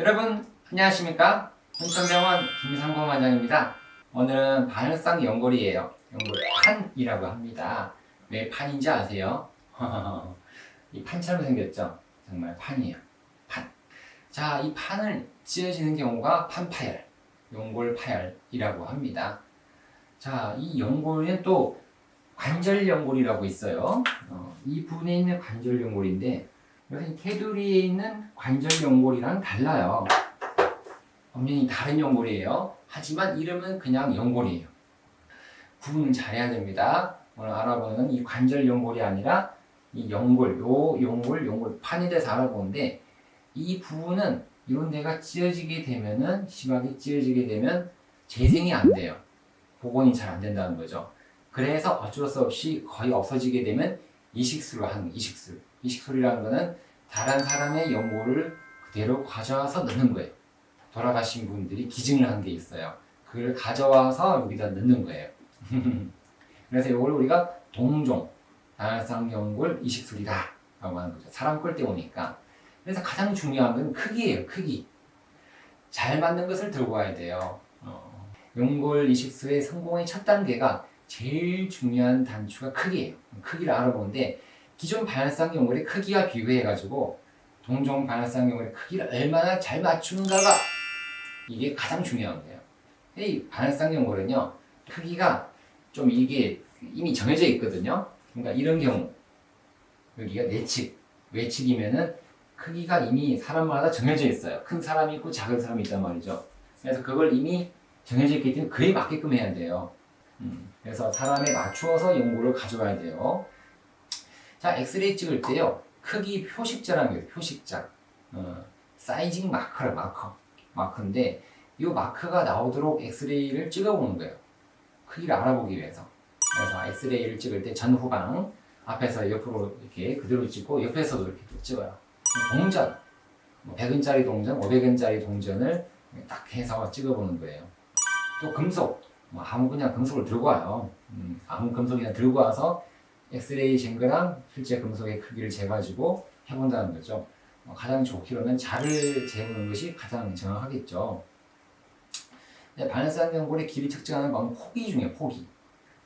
여러분 안녕하십니까? hun천병원 김상범 원장입니다. 오늘은 바늘상 연골이에요. 연골 판이라고 합니다. 왜 판인지 아세요? 이 판처럼 생겼죠? 정말 판이에요. 판. 자, 이 판을 찢어지는 경우가 판파열, 연골파열이라고 합니다. 자, 이 연골은 또 관절연골이라고 있어요. 이 부분에 있는 관절연골인데 이것은 테두리에 있는 관절연골이랑 달라요. 완전히 다른 연골이에요. 하지만 이름은 그냥 연골이에요. 구분은 잘해야 됩니다. 오늘 알아보는 이 관절연골이 아니라 이 연골, 연골판에 대해서 알아보는데 이 부분은 이런 데가 찢어지게 되면은 심하게 찢어지게 되면 재생이 안 돼요. 복원이 잘 안 된다는 거죠. 그래서 어쩔 수 없이 거의 없어지게 되면 이식술로 하는 거예요. 이식술. 이식술이라는 거는 다른 사람의 연골을 그대로 가져와서 넣는 거예요. 돌아가신 분들이 기증을 한 게 있어요. 그걸 가져와서 여기다 넣는 거예요. 그래서 이걸 우리가 동종, 다혈상 연골 이식술이다 라고 하는 거죠. 사람 걸 때 오니까. 그래서 가장 중요한 건 크기예요. 크기. 잘 맞는 것을 들고 와야 돼요. 연골 이식술의 성공의 첫 단계가 제일 중요한 단추가 크기예요. 크기를 알아보는데 기존 반월상 연골의 크기와 비교해가지고 동종 반월상 연골의 크기를 얼마나 잘 맞추는가가 이게 가장 중요한 거예요. 이 반월상 연골은요 크기가 좀 이게 이미 정해져 있거든요. 그러니까 이런 경우 여기가 내측, 외측이면은 크기가 이미 사람마다 정해져 있어요. 큰 사람이 있고 작은 사람이 있단 말이죠. 그래서 그걸 이미 정해져 있기 때문에 그에 맞게끔 해야 돼요. 그래서 사람에 맞추어서 연골을 가져가야 돼요. 자, 엑스레이 찍을 때요. 크기 표식자라는 게 표식자. 사이징 마커를 마커인데 이 마크가 나오도록 엑스레이를 찍어보는 거예요. 크기를 알아보기 위해서. 그래서 엑스레이를 찍을 때 전후방 앞에서 옆으로 이렇게 그대로 찍고 옆에서도 이렇게 찍어요. 동전, 100원짜리 동전, 500원짜리 동전을 딱 해서 찍어보는 거예요. 또 금속, 아무 그냥 금속을 들고 와요. 아무 금속 그냥 들고 와서 엑스레이 잰 거랑 실제 금속의 크기를 재가지고 해본다는 거죠. 가장 좋기로는 자를 재보는 것이 가장 정확하겠죠. 반월상 연골의 길이 측정하는 방법은 폭이 중요해요.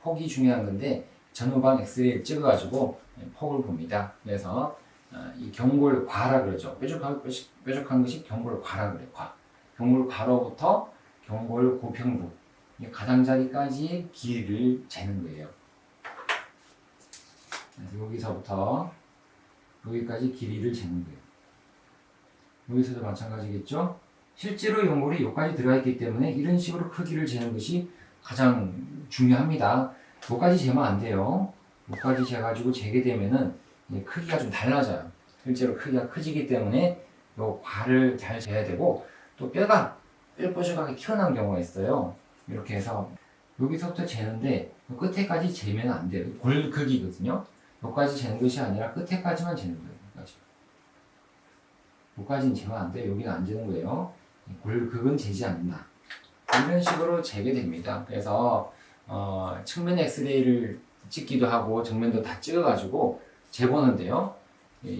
폭이 중요한 건데 전후방 엑스레이를 찍어가지고 폭을 봅니다. 그래서 이 경골과라 그러죠. 뾰족한 것이 경골과라 그래요. 경골과로부터 경골고평부 가장자리까지의 길이를 재는 거예요. 그래서 여기서부터 여기까지 길이를 재는 거예요. 여기서도 마찬가지겠죠? 실제로 연골이 여기까지 들어가 있기 때문에 이런 식으로 크기를 재는 것이 가장 중요합니다. 여기까지 재면 안 돼요. 여기까지 재가지고 재게 되면은 크기가 좀 달라져요. 실제로 크기가 커지기 때문에 요 과를 잘 재야 되고 또 뼈가 뾰족하게 튀어나온 경우가 있어요. 이렇게 해서 여기서부터 재는데 끝에까지 재면 안 돼요. 골 크기거든요. 여기까지 재는 것이 아니라 끝에까지만 재는 거예요. 여기까지는 재면 안 돼요. 여기는 안 재는 거예요. 골극은 재지 않는다. 이런 식으로 재게 됩니다. 그래서 측면 엑스레이를 찍기도 하고 정면도 다 찍어가지고 재보는데요.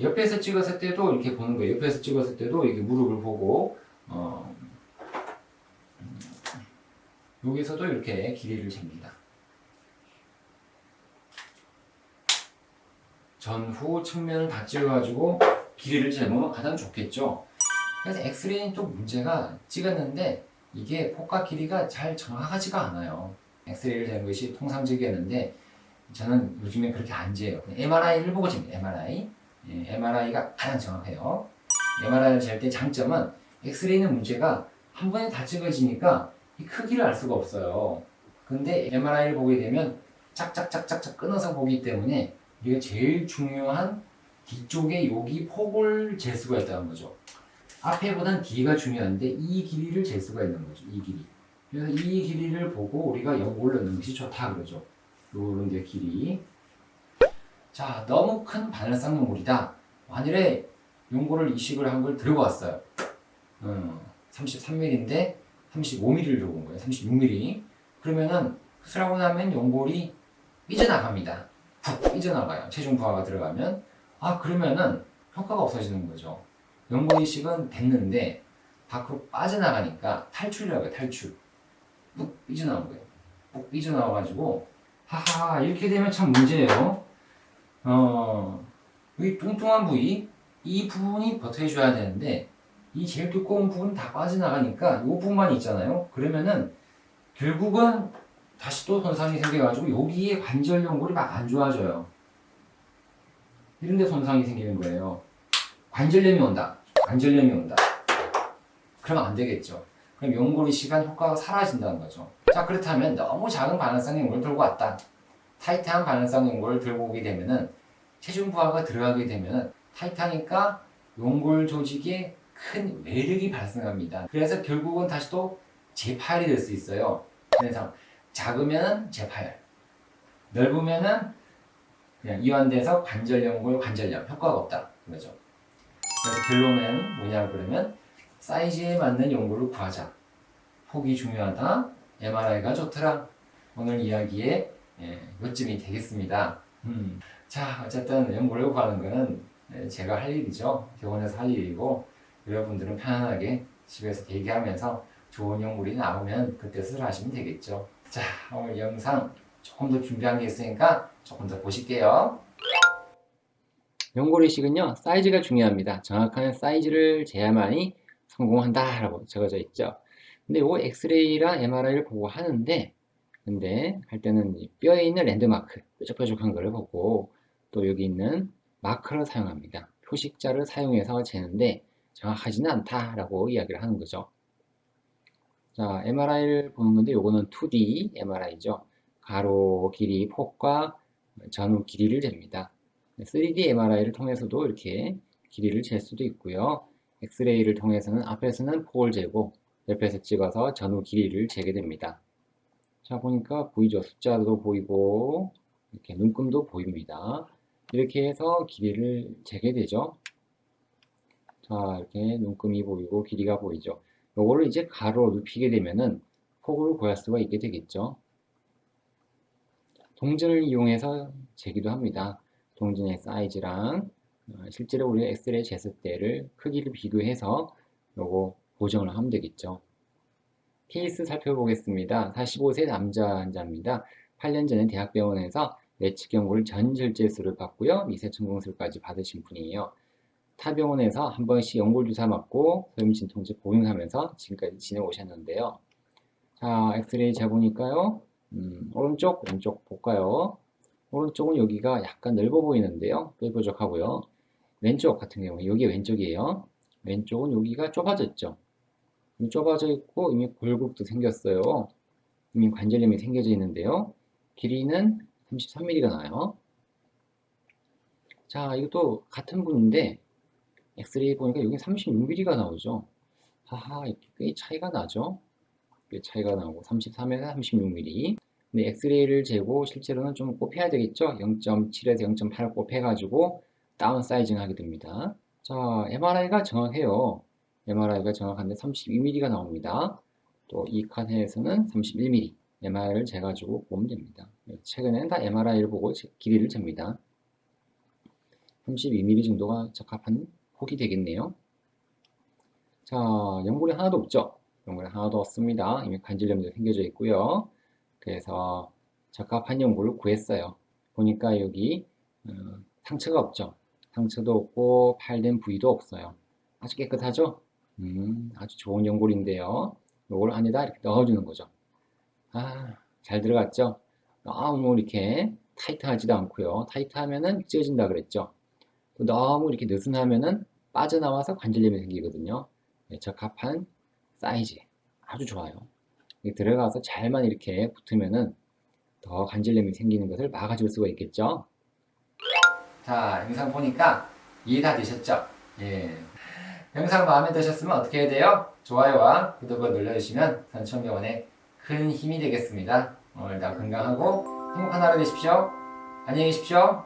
옆에서 찍었을 때도 이렇게 보는 거예요. 옆에서 찍었을 때도 이렇게 무릎을 보고 여기서도 이렇게 길이를 잽니다. 전후 측면을 다 찍어가지고 길이를 재보면 가장 좋겠죠. 그래서 엑스레이는 또 문제가 찍었는데 이게 폭과 길이가 잘 정확하지가 않아요. 엑스레이를 재는 것이 통상적이었는데 저는 요즘에 그렇게 안 재요. MRI를 보고 잽니다. MRI가 가장 정확해요. MRI를 잴 때 장점은 엑스레이는 문제가 한 번에 다 찍어지니까 이 크기를 알 수가 없어요. 근데 MRI를 보게 되면 짝짝짝짝짝 끊어서 보기 때문에 우리가 제일 중요한 뒤쪽에 여기 폭을 잴 수가 있다는 거죠. 앞에보단 뒤가 중요한데 이 길이를 잴 수가 있는 거죠. 이 길이. 그래서 이 길이를 보고 우리가 연골을 넣는 것이 좋다 그러죠. 요런 데 길이. 자, 너무 큰 반월상 연골이다. 만일에 연골을 이식을 한 걸 들고 왔어요. 33mm인데 35mm를 들고 온 거예요. 36mm. 그러면은 수술하고 나면 연골이 삐져나갑니다. 푹 삐져나가요. 체중 부하가 들어가면. 그러면은 효과가 없어지는 거죠. 연골 이식은 됐는데 밖으로 빠져나가니까 탈출이라고 해요. 탈출. 뚝 삐져나온 거예요. 뚝 삐져나와가지고 하하 이렇게 되면 참 문제예요. 이 뚱뚱한 부위 이 부분이 버텨줘야 되는데 이 제일 두꺼운 부분 다 빠져나가니까 이 부분만 있잖아요. 그러면은 결국은 다시 또 손상이 생겨가지고 여기에 관절 연골이 막 안 좋아져요. 이런데 손상이 생기는 거예요. 관절염이 온다. 관절염이 온다. 그러면 안 되겠죠. 그럼 연골 이식한 효과가 사라진다는 거죠. 자, 그렇다면 너무 작은 반응성 연골을 들고 왔다. 타이트한 반응성 연골을 들고 오게 되면은 체중 부하가 들어가게 되면은 타이트하니까 연골 조직에 큰 외력이 발생합니다. 그래서 결국은 다시 또 재파열이 될 수 있어요. 그래서 작으면 재파열, 넓으면은 그냥 이완돼서 관절 연골 관절염 효과가 없다. 그거죠. 그래서 결론은 뭐냐 그러면 사이즈에 맞는 연골을 구하자. 폭이 중요하다. MRI가 좋더라. 오늘 이야기의 요점이 되겠습니다. 자, 어쨌든 연골을 구하는 거는 제가 할 일이죠. 병원에서 할 일이고 여러분들은 편안하게 집에서 대기하면서 좋은 연골이 나오면 그때 수술하시면 되겠죠. 자, 오늘 영상 조금 더 준비한 게 있으니까 조금 더 보실게요. 연골 이식은요, 사이즈가 중요합니다. 정확한 사이즈를 재야만이 성공한다라고 적어져 있죠. 근데 요 엑스레이랑 MRI를 보고 하는데, 근데 할 때는 뼈에 있는 랜드마크, 뾰족뾰족한 거를 보고 또 여기 있는 마커를 사용합니다. 표식자를 사용해서 재는데 정확하지는 않다라고 이야기를 하는 거죠. 자, MRI를 보는 건데 요거는 2D MRI죠. 가로 길이, 폭과 전후 길이를 잽니다. 3D MRI를 통해서도 이렇게 길이를 잴 수도 있고요. 엑스레이를 통해서는 앞에서는 폭을 재고 옆에서 찍어서 전후 길이를 재게 됩니다. 자, 보니까 보이죠? 숫자도 보이고 이렇게 눈금도 보입니다. 이렇게 해서 길이를 재게 되죠. 자, 이렇게 눈금이 보이고 길이가 보이죠. 요거를 이제 가로 눕히게 되면은 폭을 구할 수가 있게 되겠죠. 동전을 이용해서 재기도 합니다. 동전의 사이즈랑 실제로 우리가 엑스레이 쟀을 때를 크기를 비교해서 요거 보정을 하면 되겠죠. 케이스 살펴보겠습니다. 45세 남자 환자입니다. 8년 전에 대학병원에서 내측 연골 전절제술을 받고요. 미세천공술까지 받으신 분이에요. 타 병원에서 한 번씩 연골 주사 맞고 소염진통제 복용하면서 지금까지 지내오셨는데요. 자, 엑스레이 재보니까요. 오른쪽, 왼쪽 볼까요? 오른쪽은 여기가 약간 넓어 보이는데요. 뾰족하고요. 왼쪽 같은 경우 여기 왼쪽이에요. 왼쪽은 여기가 좁아졌죠. 좁아져 있고 이미 골격도 생겼어요. 이미 관절염이 생겨져 있는데요. 길이는 33mm가 나요. 자, 이것도 같은 분인데 엑스레이 보니까 여기 36mm가 나오죠. 하하, 꽤 차이가 나죠. 꽤 차이가 나오고 33에서 36mm. 근데 엑스레이를 재고 실제로는 좀 곱해야 되겠죠. 0.7에서 0.8 곱해가지고 다운 사이징 하게 됩니다. 자, MRI가 정확해요. MRI가 정확한데 32mm가 나옵니다. 또 이 칸에서는 31mm MRI를 재가지고 보면 됩니다. 최근에는 다 MRI를 보고 길이를 잽니다. 32mm 정도가 적합한 폭이 되겠네요. 자, 연골이 하나도 없죠. 연골이 하나도 없습니다. 이미 관절염도 생겨져 있고요. 그래서 적합한 연골을 구했어요. 보니까 여기 상처가 없죠. 상처도 없고 파열된 부위도 없어요. 아주 깨끗하죠? 아주 좋은 연골인데요. 이걸 안에다 이렇게 넣어주는 거죠. 아, 잘 들어갔죠? 너무 이렇게 타이트하지도 않고요. 타이트하면은 찢어진다 그랬죠. 또 너무 이렇게 느슨하면은 빠져나와서 관절염이 생기거든요. 네, 적합한 사이즈 아주 좋아요. 들어가서 잘만 이렇게 붙으면은 더 관절염이 생기는 것을 막아줄 수가 있겠죠. 자, 영상 보니까 이해 다 되셨죠? 예. 영상 마음에 드셨으면 어떻게 해야 돼요? 좋아요와 구독을 눌러주시면 선천병원에 큰 힘이 되겠습니다. 오늘도 건강하고 행복한 하루 되십시오. 안녕히 계십시오.